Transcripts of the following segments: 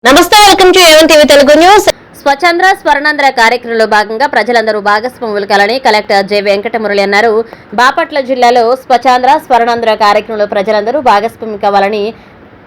నమస్తే, welcome to A one TV Telugu news. Swachhandhra Swarnandhra కార్యక్రమంలో భాగంగా ప్రజలందరూ భాగస్వాములు కావాలని కలెక్టర్ జె వెంకటమురళి అన్నారు. బాపట్ల జిల్లాలో స్వచ్ఛంద్ర స్వర్ణాంధ్ర కార్యక్రమంలో ప్రజలందరూ భాగస్వామ్యం కావాలని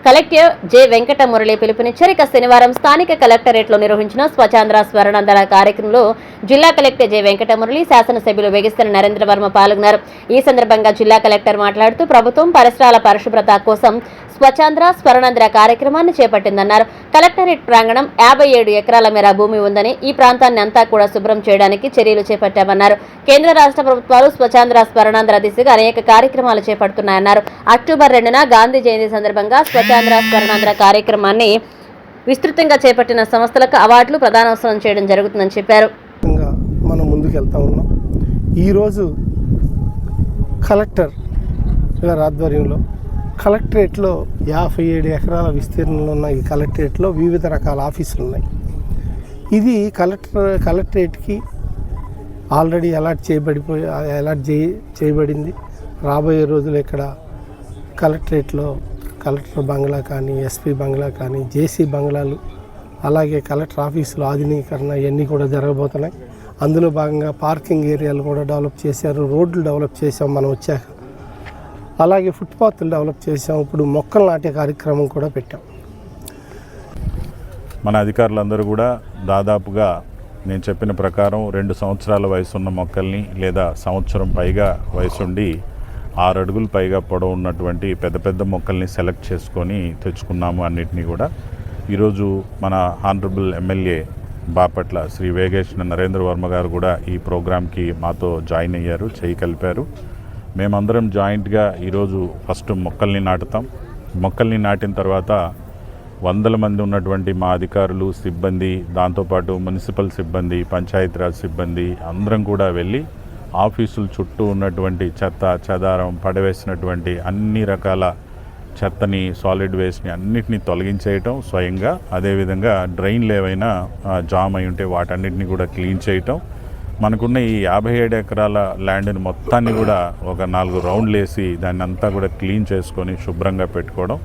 కలెక్టర్ జె వెంకటమురళి పిలుపునిచ్చారు. ఇక శనివారం స్థానిక కలెక్టరేట్లో నిర్వహించిన స్వచ్ఛంద్ర స్వర్ణాంధ్ర కార్యక్రమంలో జిల్లా కలెక్టర్ జె వెంకటమురళి, శాసనసభ్యులు వేగిస్తున్న నరేంద్ర వర్మ పాల్గొన్నారు. ఈ సందర్భంగా జిల్లా కలెక్టర్ మాట్లాడుతూ ప్రభుత్వం పరిసరాల పరిశుభ్రత కోసం స్వచ్ఛంద్ర స్వర్ణాంధ్ర కార్యక్రమాన్ని చేపట్టిందన్నారు. కలెక్టరేట్ ప్రాంగణం 57 ఎకరాల మేర భూమి ఉందని, ఈ ప్రాంతాన్ని అంతా కూడా శుభ్రం చేయడానికి చర్యలు చేపట్టామన్నారు. కేంద్ర రాష్ట్ర ప్రభుత్వాలు స్వచ్ఛంద్ర స్వర్ణాంధ్ర దిశగా అనేక కార్యక్రమాలు చేపడుతున్నాయన్నారు. అక్టోబర్ 2న గాంధీ జయంతి సందర్భంగా స్వచ్ఛంద్ర స్వర్ణాంధ్ర కార్యక్రమాన్ని విస్తృతంగా చేపట్టిన సంస్థలకు అవార్డులు ప్రదానోత్సవం చేయడం జరుగుతుందని చెప్పారు. మనం ముందుకెళ్తా ఉన్నాం. ఈరోజు కలెక్టర్ గారి ఆధ్వర్యంలో కలెక్టరేట్లో 57 ఎకరాల విస్తీర్ణంలో ఉన్న ఈ కలెక్టరేట్లో వివిధ రకాల ఆఫీసులు ఉన్నాయి. ఇది కలెక్టరేట్కి ఆల్రెడీ అలాట్ చేయబడింది. రాబోయే రోజులు ఇక్కడ కలెక్టరేట్లో కలెక్టర్ బంగ్లా కానీ, ఎస్పీ బంగ్లా కానీ, జేసీ బంగ్లాలు, అలాగే కలెక్టర్ ఆఫీసులు ఆధునీకరణ ఇవన్నీ కూడా జరగబోతున్నాయి. అందులో భాగంగా పార్కింగ్ ఏరియాలు కూడా డెవలప్ చేశారు, రోడ్లు డెవలప్ చేసాం మనం వచ్చాక, అలాగే ఫుట్పాత్లు డెవలప్ చేసాం. ఇప్పుడు మొక్కలు నాటే కార్యక్రమం కూడా పెట్టాం. మన అధికారులందరూ కూడా దాదాపుగా నేను చెప్పిన ప్రకారం 2 సంవత్సరాల వయసున్న మొక్కల్ని లేదా సంవత్సరం పైగా వయసుండి 6 అడుగులు పైగా పొడవు ఉన్నటువంటి పెద్ద పెద్ద మొక్కల్ని సెలెక్ట్ చేసుకొని తెచ్చుకున్నాము. అన్నిటినీ కూడా ఈరోజు మన హానరబుల్ ఎమ్మెల్యే బాపట్ల శ్రీ వేగేశ్న నరేంద్ర వర్మ గారు కూడా ఈ ప్రోగ్రాంకి మాతో జాయిన్ అయ్యారు, చేయి కలిపారు. మేమందరం జాయింట్గా ఈరోజు ఫస్ట్ మొక్కల్ని నాటుతాం. మొక్కల్ని నాటిన తర్వాత 100 మంది ఉన్నటువంటి మా అధికారులు, సిబ్బంది, దాంతోపాటు మున్సిపల్ సిబ్బంది, పంచాయతీరాజ్ సిబ్బంది అందరం కూడా వెళ్ళి ఆఫీసుల చుట్టూ ఉన్నటువంటి చెత్త చెదారం, పడవేసినటువంటి అన్ని రకాల చెత్తని, సాలిడ్ వేస్ట్ని అన్నిటినీ తొలగించేయటం స్వయంగా. అదేవిధంగా డ్రైన్లు ఏవైనా జామ్ అయి ఉంటే వాటన్నిటిని కూడా క్లీన్ చేయటం. మనకున్న ఈ 57 ఎకరాల ల్యాండ్ని మొత్తాన్ని కూడా ఒక 4 రౌండ్లు వేసి దాన్ని అంతా కూడా క్లీన్ చేసుకొని శుభ్రంగా పెట్టుకోవడం.